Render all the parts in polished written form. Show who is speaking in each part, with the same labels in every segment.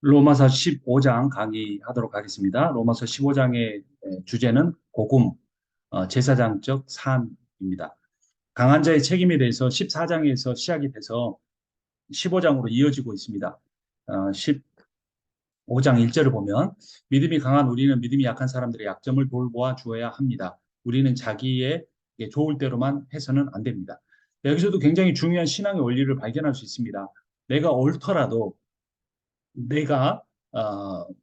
Speaker 1: 로마서 15장 강의하도록 하겠습니다. 로마서 15장의 주제는 복음, 제사장적 삶입니다. 강한 자의 책임에 대해서 14장에서 시작이 돼서 15장으로 이어지고 있습니다. 15장 1절을 보면 믿음이 강한 우리는 믿음이 약한 사람들의 약점을 돌보아 주어야 합니다. 우리는 자기의 좋을 대로만 해서는 안 됩니다. 여기서도 굉장히 중요한 신앙의 원리를 발견할 수 있습니다. 내가 옳더라도 내가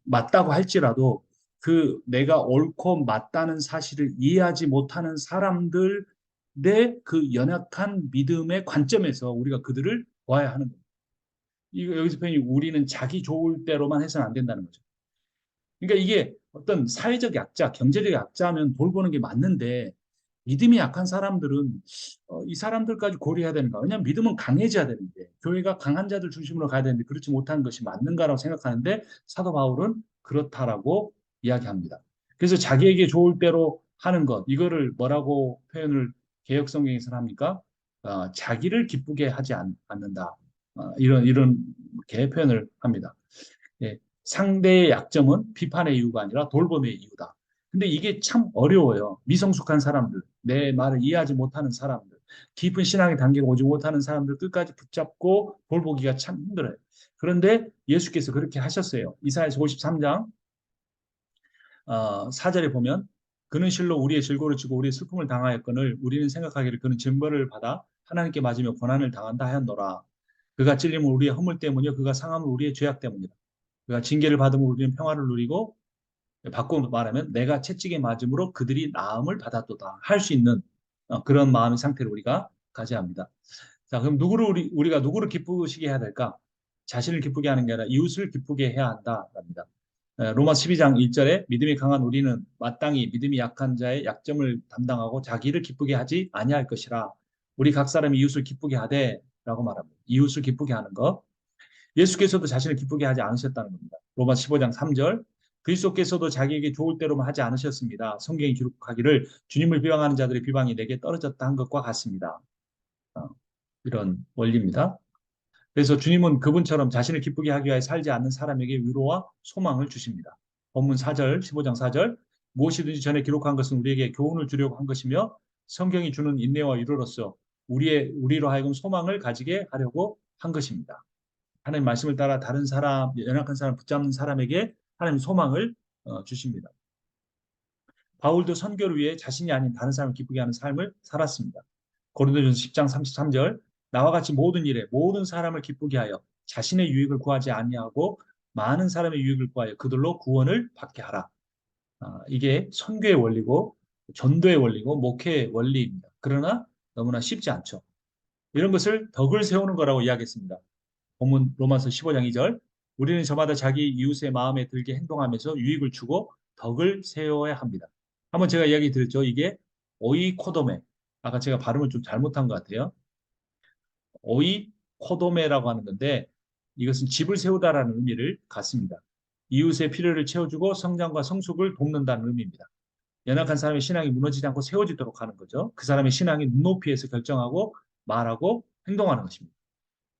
Speaker 1: 맞다고 할지라도 그 내가 옳고 맞다는 사실을 이해하지 못하는 사람들의 그 연약한 믿음의 관점에서 우리가 그들을 보아야 하는 겁니다. 이거 여기서 표현이 우리는 자기 좋을 대로만 해서는 안 된다는 거죠. 그러니까 이게 어떤 사회적 약자, 경제적 약자면 돌보는 게 맞는데 믿음이 약한 사람들은 이 사람들까지 고려해야 되는가? 왜냐하면 믿음은 강해져야 되는데 교회가 강한 자들 중심으로 가야 되는데 그렇지 못한 것이 맞는가라고 생각하는데 사도 바울은 그렇다라고 이야기합니다. 그래서 자기에게 좋을 대로 하는 것 이거를 뭐라고 표현을 개역 성경에서 합니까? 자기를 기쁘게 하지 않는다. 이런 개 표현을 합니다. 예, 상대의 약점은 비판의 이유가 아니라 돌봄의 이유다. 근데 이게 참 어려워요. 미성숙한 사람들, 내 말을 이해하지 못하는 사람들, 깊은 신앙의 단계가 오지 못하는 사람들 끝까지 붙잡고 돌보기가 참 힘들어요. 그런데 예수께서 그렇게 하셨어요. 이사야서 53장 4절에 보면 그는 실로 우리의 질고를 지고 우리의 슬픔을 당하였거늘 우리는 생각하기를 그는 증거를 받아 하나님께 맞으며 고난을 당한다 하였노라. 그가 찔림은 우리의 허물 때문이요 그가 상함은 우리의 죄악 때문이다. 그가 징계를 받으면 우리는 평화를 누리고 바꿔 말하면 내가 채찍에 맞음으로 그들이 나음을 받았도다 할 수 있는 그런 마음의 상태를 우리가 가져야 합니다. 자, 그럼 우리가 누구를 기쁘시게 해야 될까? 자신을 기쁘게 하는 게 아니라 이웃을 기쁘게 해야 한다랍니다. 로마 12장 1절에 믿음이 강한 우리는 마땅히 믿음이 약한 자의 약점을 담당하고 자기를 기쁘게 하지 아니할 것이라. 우리 각 사람이 이웃을 기쁘게 하되라고 말합니다. 이웃을 기쁘게 하는 것. 예수께서도 자신을 기쁘게 하지 않으셨다는 겁니다. 로마 15장 3절 그리스도께서도 자기에게 좋을 대로만 하지 않으셨습니다. 성경이 기록하기를 주님을 비방하는 자들의 비방이 내게 떨어졌다 한 것과 같습니다. 어, 이런 원리입니다. 그래서 주님은 그분처럼 자신을 기쁘게 하기 위해 살지 않는 사람에게 위로와 소망을 주십니다. 본문 4절, 15장 4절 무엇이든지 전에 기록한 것은 우리에게 교훈을 주려고 한 것이며 성경이 주는 인내와 위로로서 우리로 하여금 소망을 가지게 하려고 한 것입니다. 하나님 말씀을 따라 다른 사람, 연약한 사람 붙잡는 사람에게 하나님 소망을 주십니다. 바울도 선교를 위해 자신이 아닌 다른 사람을 기쁘게 하는 삶을 살았습니다. 고린도전서 10장 33절 나와 같이 모든 일에 모든 사람을 기쁘게 하여 자신의 유익을 구하지 아니하고 많은 사람의 유익을 구하여 그들로 구원을 받게 하라. 이게 선교의 원리고 전도의 원리고 목회의 원리입니다. 그러나 너무나 쉽지 않죠. 이런 것을 덕을 세우는 거라고 이야기했습니다. 본문 로마서 15장 2절 우리는 저마다 자기 이웃의 마음에 들게 행동하면서 유익을 주고 덕을 세워야 합니다. 한번 제가 이야기 드렸죠. 이게 오이코도메. 아까 제가 발음을 좀 잘못한 것 같아요. 오이코도메라고 하는 건데 이것은 집을 세우다라는 의미를 갖습니다. 이웃의 필요를 채워주고 성장과 성숙을 돕는다는 의미입니다. 연약한 사람의 신앙이 무너지지 않고 세워지도록 하는 거죠. 그 사람의 신앙이 눈높이에서 결정하고 말하고 행동하는 것입니다.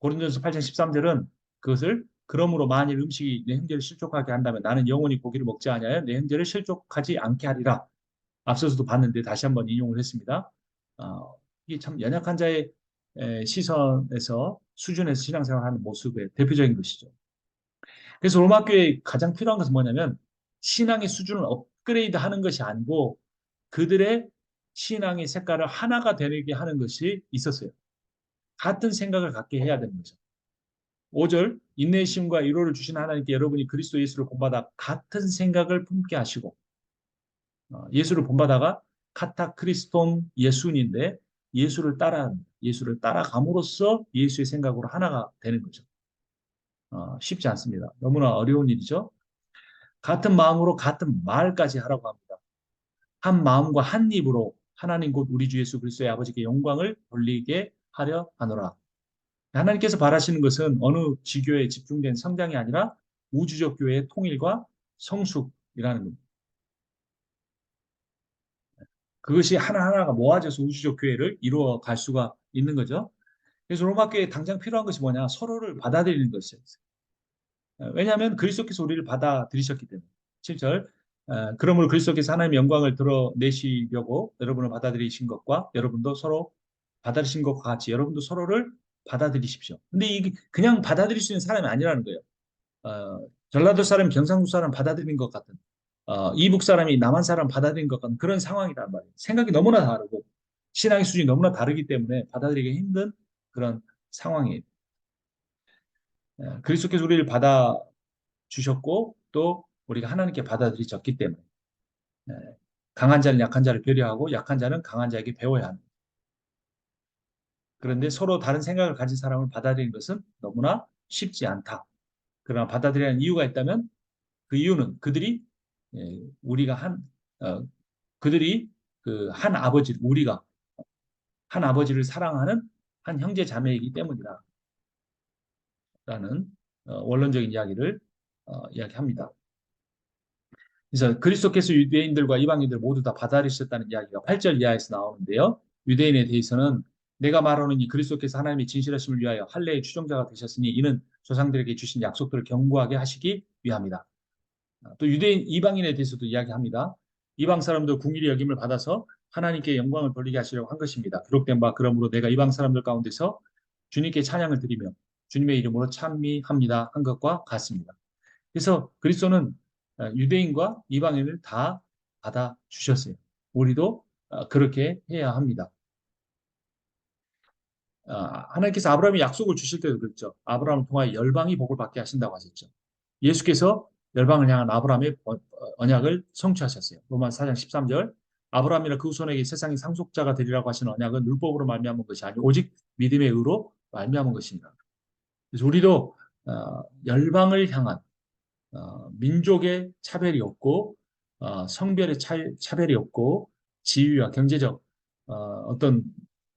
Speaker 1: 고린도전서 8장 13절은 그것을 그러므로 만일 음식이 내 형제를 실족하게 한다면 나는 영원히 고기를 먹지 아니하여 내 형제를 실족하지 않게 하리라. 앞서서도 봤는데 다시 한번 인용을 했습니다. 이게 참 연약한 자의 시선에서 수준에서 신앙생활하는 모습의 대표적인 것이죠. 그래서 로마 교회에 가장 필요한 것은 뭐냐면 신앙의 수준을 업그레이드하는 것이 아니고 그들의 신앙의 색깔을 하나가 되게 하는 것이 있었어요. 같은 생각을 갖게 해야 되는 거죠. 5절 인내심과 위로를 주신 하나님께 여러분이 그리스도 예수를 본받아 같은 생각을 품게 하시고 예수를 본받아가 카타 크리스톤 예수인데 예수를 따라감으로써 예수의 생각으로 하나가 되는 거죠. 쉽지 않습니다. 너무나 어려운 일이죠. 같은 마음으로 같은 말까지 하라고 합니다. 한 마음과 한 입으로 하나님 곧 우리 주 예수 그리스도의 아버지께 영광을 돌리게 하려 하노라. 하나님께서 바라시는 것은 어느 지교에 집중된 성장이 아니라 우주적 교회의 통일과 성숙이라는 겁니다. 그것이 하나하나가 모아져서 우주적 교회를 이루어 갈 수가 있는 거죠. 그래서 로마 교회에 당장 필요한 것이 뭐냐? 서로를 받아들이는 것이었어요. 왜냐하면 그리스도께서 우리를 받아들이셨기 때문에. 7절. 그러므로 그리스도께서 하나님의 영광을 드러내시려고 여러분을 받아들이신 것과 여러분도 서로 받아들이신 것과 같이 여러분도 서로를 받아들이십시오. 근데 이게 그냥 받아들일 수 있는 사람이 아니라는 거예요. 전라도 사람, 경상도 사람 받아들인 것 같은, 이북 사람이 남한 사람 받아들인 것 같은 그런 상황이란 말이에요. 생각이 너무나 다르고 신앙의 수준이 너무나 다르기 때문에 받아들이기 힘든 그런 상황이에요. 그리스도께서 우리를 받아 주셨고 또 우리가 하나님께 받아들여졌기 때문에 예, 강한 자는 약한 자를 배려하고 약한 자는 강한 자에게 배워야 합니다. 그런데 서로 다른 생각을 가진 사람을 받아들이는 것은 너무나 쉽지 않다. 그러나 받아들여야 하는 이유가 있다면 그 이유는 그들이 우리가 어, 그들이 그 한 아버지, 우리가 한 아버지를 사랑하는 한 형제 자매이기 때문이라는 원론적인 이야기를 이야기합니다. 그래서 그리스도께서 유대인들과 이방인들 모두 다 받아들이셨다는 이야기가 8절 이하에서 나오는데요. 유대인에 대해서는 내가 말하는 이 그리스도께서 하나님의 진실하심을 위하여 할례의 추종자가 되셨으니 이는 조상들에게 주신 약속들을 견고하게 하시기 위함이다. 또 유대인 이방인에 대해서도 이야기합니다. 이방 사람도 궁일의 여김을 받아서 하나님께 영광을 돌리게 하시려고 한 것입니다. 기록된 바 그러므로 내가 이방 사람들 가운데서 주님께 찬양을 드리며 주님의 이름으로 찬미합니다 한 것과 같습니다. 그래서 그리스도는 유대인과 이방인을 다 받아 주셨어요. 우리도 그렇게 해야 합니다. 하나님께서 아브라함이 약속을 주실 때도 그랬죠. 아브라함을 통하여 열방이 복을 받게 하신다고 하셨죠. 예수께서 열방을 향한 아브라함의 언약을 성취하셨어요. 로마서 4장 13절. 아브라함이나 그 후손에게 세상의 상속자가 되리라고 하신 언약은 율법으로 말미암은 것이 아니고 오직 믿음의 의로 말미암은 것입니다. 그래서 우리도 열방을 향한 민족의 차별이 없고 성별의 차별이 없고 지위와 경제적 어떤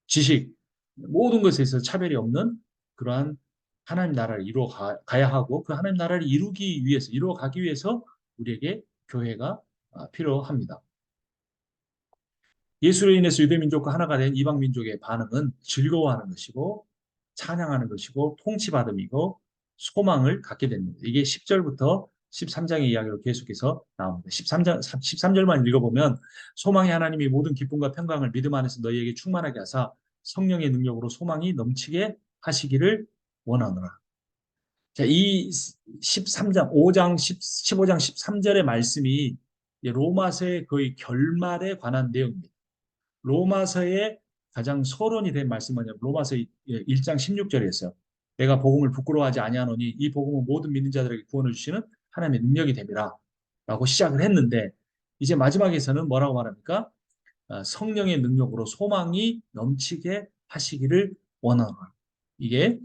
Speaker 1: 지식 모든 것에 있어서 차별이 없는 그러한 하나님 나라를 이루어 가야 하고 그 하나님 나라를 이루기 위해서 이루어 가기 위해서 우리에게 교회가 필요합니다. 예수로 인해서 유대 민족과 하나가 된 이방 민족의 반응은 즐거워하는 것이고 찬양하는 것이고 통치받음이고 소망을 갖게 됩니다. 이게 10절부터 13장의 이야기로 계속해서 나옵니다. 13절만 읽어보면 소망의 하나님이 모든 기쁨과 평강을 믿음 안에서 너희에게 충만하게 하사 성령의 능력으로 소망이 넘치게 하시기를 원하노라. 자, 이 13장, 5장, 15장, 13절의 말씀이 로마서의 거의 결말에 관한 내용입니다. 로마서의 가장 서론이 된 말씀은 뭐냐면 로마서 1장 16절이었어요. 내가 복음을 부끄러워하지 아니하노니 이 복음은 모든 믿는 자들에게 구원을 주시는 하나님의 능력이 됨이라 라고 시작을 했는데 이제 마지막에서는 뭐라고 말합니까? 성령의 능력으로 소망이 넘치게 하시기를 원하노라. 이게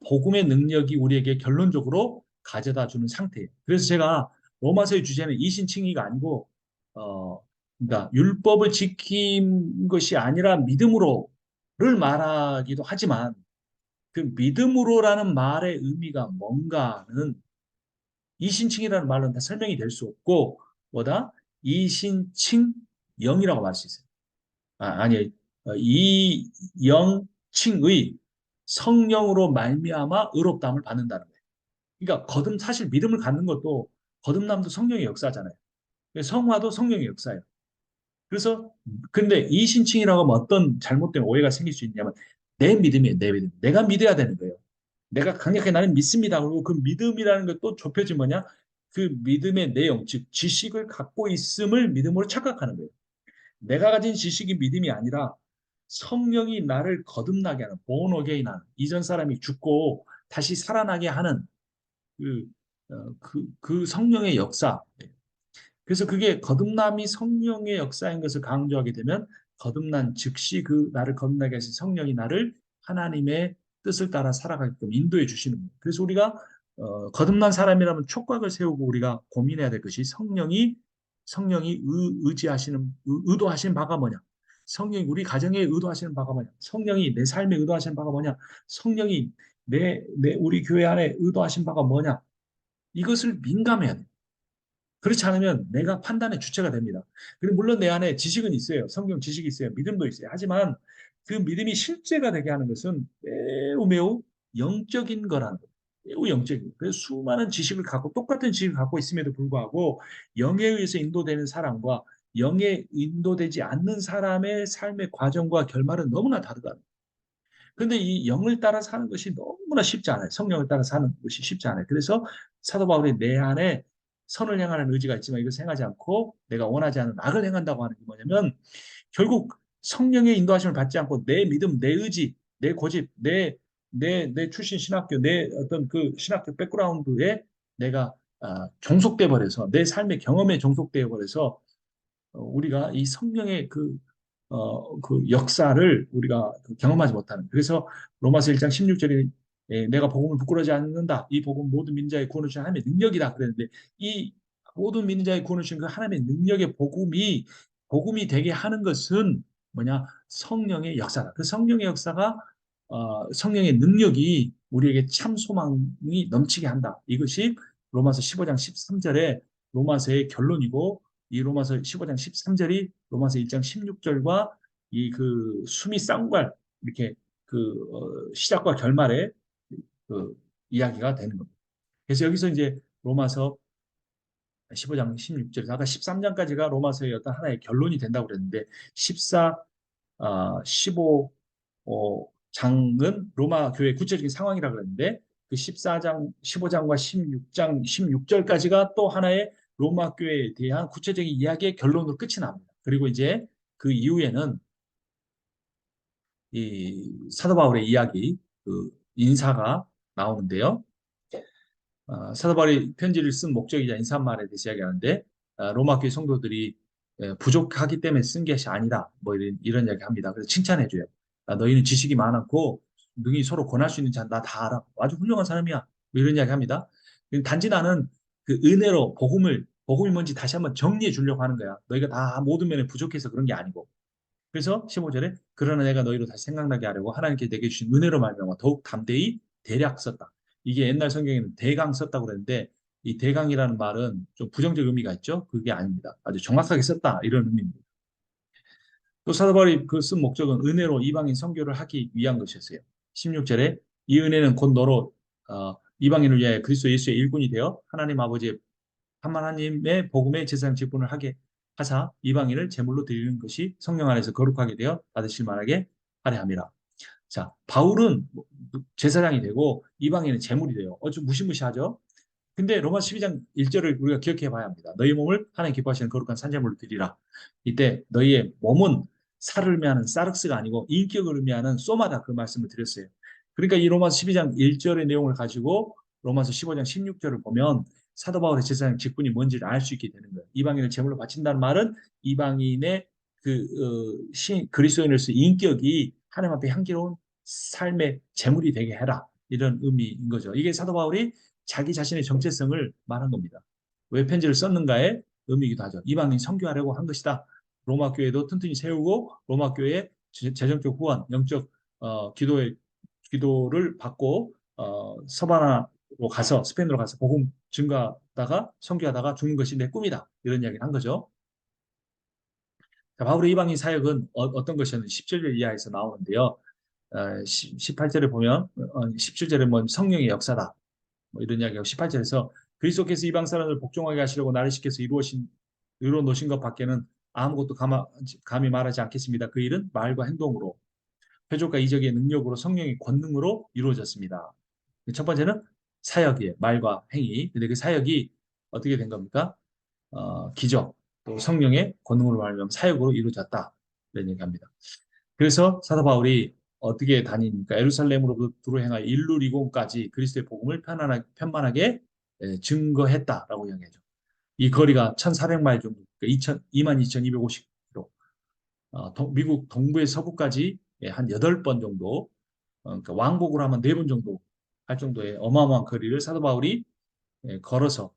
Speaker 1: 복음의 능력이 우리에게 결론적으로 가져다 주는 상태예요. 그래서 제가 로마서의 주제는 이신칭의가 아니고 그러니까 율법을 지킨 것이 아니라 믿음으로를 말하기도 하지만 그 믿음으로라는 말의 의미가 뭔가는 이신칭이라는 말로는 다 설명이 될 수 없고 뭐다? 이신칭영이라고 말할 수 있어요. 아니 이영칭의 성령으로 말미암아 의롭다함을 받는다는 거예요. 그러니까 사실 믿음을 갖는 것도 거듭남도 성령의 역사잖아요. 성화도 성령의 역사예요. 그래서 근데 이신칭이라고 하면 어떤 잘못된 오해가 생길 수 있냐면 내 믿음이에요. 내 믿음. 내가 믿어야 되는 거예요. 내가 강력하게 나는 믿습니다. 그리고 그 믿음이라는 것도 좁혀진 뭐냐? 그 믿음의 내용, 즉 지식을 갖고 있음을 믿음으로 착각하는 거예요. 내가 가진 지식이 믿음이 아니라 성령이 나를 거듭나게 하는 born again 하는 이전 사람이 죽고 다시 살아나게 하는 그, 그 성령의 역사. 그래서 그게 거듭남이 성령의 역사인 것을 강조하게 되면 거듭난 즉시 그 나를 거듭나게 하신 성령이 나를 하나님의 뜻을 따라 살아가게끔 인도해 주시는 거예요. 그래서 우리가 거듭난 사람이라면 촉각을 세우고 우리가 고민해야 될 것이 성령이 의지하시는 의도하시는 바가 뭐냐? 성령이 우리 가정에 의도하시는 바가 뭐냐? 성령이 내 삶에 의도하시는 바가 뭐냐? 성령이 우리 교회 안에 의도하신 바가 뭐냐? 이것을 민감해야 돼요. 그렇지 않으면 내가 판단의 주체가 됩니다. 그리고 물론 내 안에 지식은 있어요. 성경 지식이 있어요. 믿음도 있어요. 하지만 그 믿음이 실제가 되게 하는 것은 매우 매우 영적인 거라는 거예요. 매우 영적이에요. 그래서 수많은 지식을 갖고 똑같은 지식을 갖고 있음에도 불구하고 영에 의해서 인도되는 사람과 영에 인도되지 않는 사람의 삶의 과정과 결말은 너무나 다르다. 그런데 이 영을 따라 사는 것이 너무나 쉽지 않아요. 성령을 따라 사는 것이 쉽지 않아요. 그래서 사도 바울이 내 안에 선을 행하는 의지가 있지만 이것을 행하지 않고 내가 원하지 않는 악을 행한다고 하는 게 뭐냐면 결국 성령의 인도하심을 받지 않고 내 믿음, 내 의지, 내 고집, 내 출신 신학교, 내 어떤 그 신학교 백그라운드에 내가 종속돼 버려서 내 삶의 경험에 종속돼 버려서 우리가 이 성령의 그 역사를 우리가 경험하지 못하는. 그래서 로마서 1장 16절에 내가 복음을 부끄러워하지 않는다. 이 복음 모든 민자의 구원을 주신 하나님의 능력이다. 그랬는데 이 모든 민자의 구원을 주신 그 하나님의 능력의 복음이 되게 하는 것은 뭐냐? 성령의 역사다. 그 성령의 역사가 성령의 능력이 우리에게 참 소망이 넘치게 한다. 이것이 로마서 15장 13절에 로마서의 결론이고 이 로마서 15장 13절이 로마서 1장 16절과 이 그 수미 쌍괄 이렇게 시작과 결말의 그 이야기가 되는 겁니다. 그래서 여기서 이제 로마서 15장 16절, 아까 13장까지가 로마서의 어떤 하나의 결론이 된다고 그랬는데 14, 15 장은 로마 교회 구체적인 상황이라고 그랬는데 그 14장, 15장과 16장, 16절까지가 또 하나의 로마 교회에 대한 구체적인 이야기의 결론으로 끝이 납니다. 그리고 이제 그 이후에는 이 사도 바울의 이야기, 그 인사가 나오는데요. 사도 바울이 편지를 쓴 목적이자 인사말에 대해서 이야기하는데 로마 교회 성도들이 부족하기 때문에 쓴 것이 아니다. 뭐 이런 이야기 합니다. 그래서 칭찬해줘요. 너희는 지식이 많았고 능히 서로 권할 수 있는 자 나 다 알아. 아주 훌륭한 사람이야. 뭐 이런 이야기 합니다. 단지 나는 그 은혜로 복음이 뭔지 다시 한번 정리해 주려고 하는 거야. 너희가 다 모든 면에 부족해서 그런 게 아니고. 그래서 15절에 그러나 내가 너희로 다시 생각나게 하려고 하나님께 내게 주신 은혜로 말미암아 더욱 담대히 대략 썼다. 이게 옛날 성경에는 대강 썼다고 그랬는데 이 대강이라는 말은 좀 부정적 의미가 있죠. 그게 아닙니다. 아주 정확하게 썼다 이런 의미입니다. 또 사도 바울이 그 쓴 목적은 은혜로 이방인 선교를 하기 위한 것이었어요. 16절에 이 은혜는 곧 너로 이방인을 위하여 그리스도 예수의 일꾼이 되어 하나님 아버지의 한 하나님의 복음의 제사장 직분을 하게 하사 이방인을 제물로 드리는 것이 성령 안에서 거룩하게 되어 받으실 만하게 하려 함이라. 자, 바울은 제사장이 되고 이방인은 제물이 돼요. 좀 무시무시하죠? 근데 로마 12장 1절을 우리가 기억해 봐야 합니다. 너희 몸을 하나님 기뻐하시는 거룩한 산재물로 드리라. 이때 너희의 몸은 살을 의미하는 사륵스가 아니고 인격을 의미하는 소마다 그 말씀을 드렸어요. 그러니까 이 로마서 12장 1절의 내용을 가지고 로마서 15장 16절을 보면 사도 바울의 제사장 직분이 뭔지를 알 수 있게 되는 거예요. 이방인을 제물로 바친다는 말은 이방인의 그리스도인으로서 인격이 하나님 앞에 향기로운 삶의 제물이 되게 해라. 이런 의미인 거죠. 이게 사도 바울이 자기 자신의 정체성을 말한 겁니다. 왜 편지를 썼는가의 의미이기도 하죠. 이방인 선교하려고 한 것이다. 로마 교회도 튼튼히 세우고 로마 교회의 재정적 후원, 영적 기도를 받고 서바나로 가서 스페인으로 가서 복음 증거하다가 선교하다가 죽는 것이 내 꿈이다. 이런 이야기를 한 거죠. 자, 바울의 이방인 사역은 떤 것이었는지 17절 이하에서 나오는데요. 18절에 보면 17절에 뭐 성령의 역사다. 뭐 이런 이야기하고 18절에서 그리스도께서 이방 사람을 복종하게 하시려고 나를 시켜서 이루어 놓으신 것 밖에는 아무것도 감히 말하지 않겠습니다. 그 일은 말과 행동으로 표적과 이적의 능력으로 성령의 권능으로 이루어졌습니다. 첫 번째는 사역이에요. 말과 행위. 근데 그 사역이 어떻게 된 겁니까? 기적, 또 성령의 권능으로 말하면 사역으로 이루어졌다. 이런 얘기합니다. 그래서 사도 바울이 어떻게 다니니까 예루살렘으로부터 행하여 일루리곤까지 그리스도의 복음을 편만하게 증거했다라고 이야기하죠. 이 거리가 1,400마일 정도, 그러니까 22,250km. 미국 동부의 서부까지 한 8번 정도, 그러니까 왕복으로 하면 4번 정도 할 정도의 어마어마한 거리를 사도 바울이 걸어서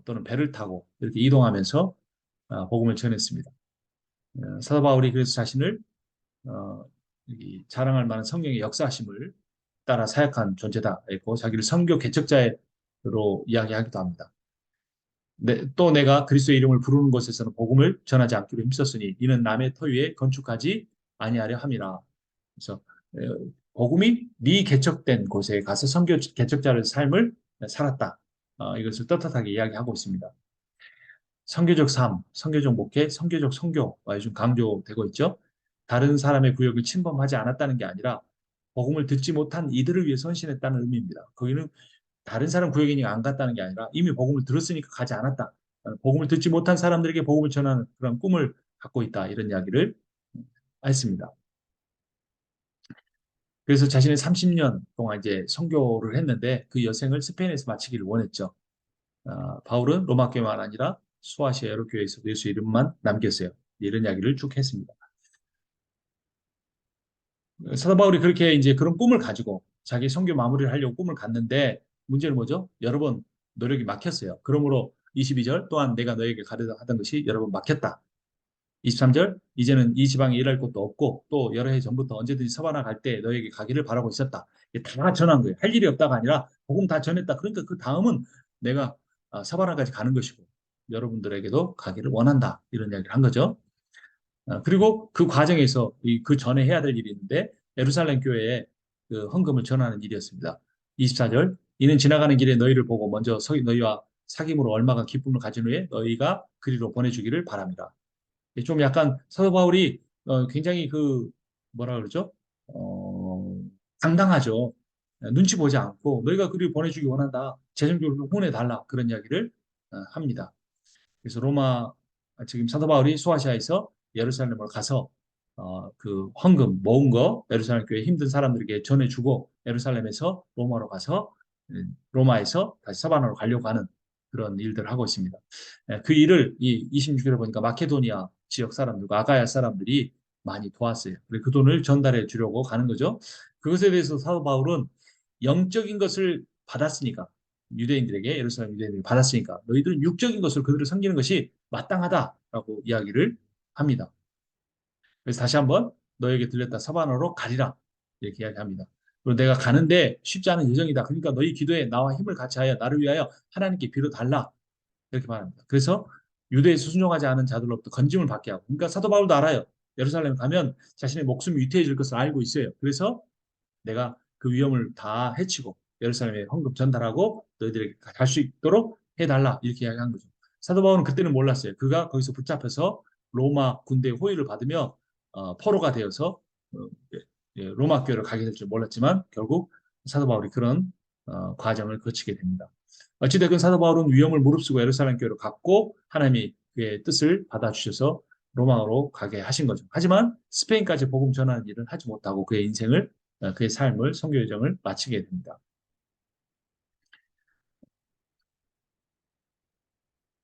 Speaker 1: 또는 배를 타고 이렇게 이동하면서 복음을 전했습니다. 사도 바울이 그래서 자신을 어, 자랑할 만한 성령의 역사하심을 따라 사역한 존재다 했고 자기를 선교 개척자로 이야기하기도 합니다. 또 내가 그리스도의 이름을 부르는 곳에서는 복음을 전하지 않기로 힘썼으니 이는 남의 터위에 건축하지 아니하려 함이라. 그래서 복음이 미개척된 곳에 가서 선교 개척자의 삶을 살았다. 이것을 떳떳하게 이야기하고 있습니다. 선교적 삶, 선교적 목회, 선교적 선교가 요즘 강조되고 있죠. 다른 사람의 구역을 침범하지 않았다는 게 아니라 복음을 듣지 못한 이들을 위해 헌신했다는 의미입니다. 거기는 다른 사람 구역이니까 안 갔다는 게 아니라 이미 복음을 들었으니까 가지 않았다. 복음을 듣지 못한 사람들에게 복음을 전하는 그런 꿈을 갖고 있다. 이런 이야기를 했습니다. 그래서 자신의 30년 동안 이제 선교를 했는데 그 여생을 스페인에서 마치기를 원했죠. 바울은 로마 교회만 아니라 소아시아 여러 교회에서도 예수 이름만 남겼어요. 이런 이야기를 쭉 했습니다. 사도 바울이 그렇게 이제 그런 꿈을 가지고 자기 선교 마무리를 하려고 꿈을 갖는데 문제는 뭐죠? 여러 번 노력이 막혔어요. 그러므로 22절 또한 내가 너에게 가르쳐 하던 것이 여러 번 막혔다. 23절 이제는 이 지방에 일할 곳도 없고 또 여러 해 전부터 언제든지 서바나 갈 때 너에게 가기를 바라고 있었다. 이게 다 전한 거예요. 할 일이 없다가 아니라 복음 다 전했다. 그러니까 그 다음은 내가 서바나까지 가는 것이고 여러분들에게도 가기를 원한다. 이런 이야기를 한 거죠. 그리고 그 과정에서 그 전에 해야 될 일이 있는데 예루살렘 교회에 그 헌금을 전하는 일이었습니다. 24절 이는 지나가는 길에 너희를 보고 먼저 너희와 사귐으로 얼마가 기쁨을 가진 후에 너희가 그리로 보내주기를 바랍니다. 좀 약간 사도 바울이 굉장히 그 뭐라 그러죠? 당당하죠. 눈치 보지 않고 너희가 그리 보내주기 원한다. 재정적으로 후원해달라. 그런 이야기를 합니다. 그래서 지금 사도 바울이 소아시아에서 예루살렘으로 가서 그 헌금 모은 거 예루살렘 교회 힘든 사람들에게 전해주고 예루살렘에서 로마로 가서 로마에서 다시 사바나로 가려고 하는 그런 일들을 하고 있습니다. 그 일을 이 26절에 보니까 마케도니아 지역 사람들과 아가야 사람들이 많이 도왔어요. 그래서 그 돈을 전달해 주려고 가는 거죠. 그것에 대해서 사도 바울은 영적인 것을 받았으니까 유대인들에게 예루살렘 유대인들이 받았으니까 너희들은 육적인 것을 그들을 섬기는 것이 마땅하다라고 이야기를 합니다. 그래서 다시 한번 너에게 들렸다 사바나로 가리라 이렇게 이야기합니다. 그리고 내가 가는데 쉽지 않은 여정이다. 그러니까 너희 기도에 나와 힘을 같이 하여 나를 위하여 하나님께 빌어달라 이렇게 말합니다. 그래서 유대에서 순종하지 않은 자들로부터 건짐을 받게 하고 그러니까 사도 바울도 알아요. 예루살렘 가면 자신의 목숨이 위태해질 것을 알고 있어요. 그래서 내가 그 위험을 다 해치고 예루살렘에 헌금 전달하고 너희들에게 갈 수 있도록 해달라 이렇게 이야기한 거죠. 사도 바울은 그때는 몰랐어요. 그가 거기서 붙잡혀서 로마 군대의 호위를 받으며 포로가 되어서 로마 교회를 가게 될 줄 몰랐지만 결국 사도 바울이 그런 과정을 거치게 됩니다. 어찌됐건 사도 바울은 위험을 무릅쓰고 예루살렘 교회로 갔고 하나님이 그의 뜻을 받아주셔서 로마로 가게 하신 거죠. 하지만 스페인까지 복음 전하는 일은 하지 못하고 그의 인생을 그의 삶을 선교 여정을 마치게 됩니다.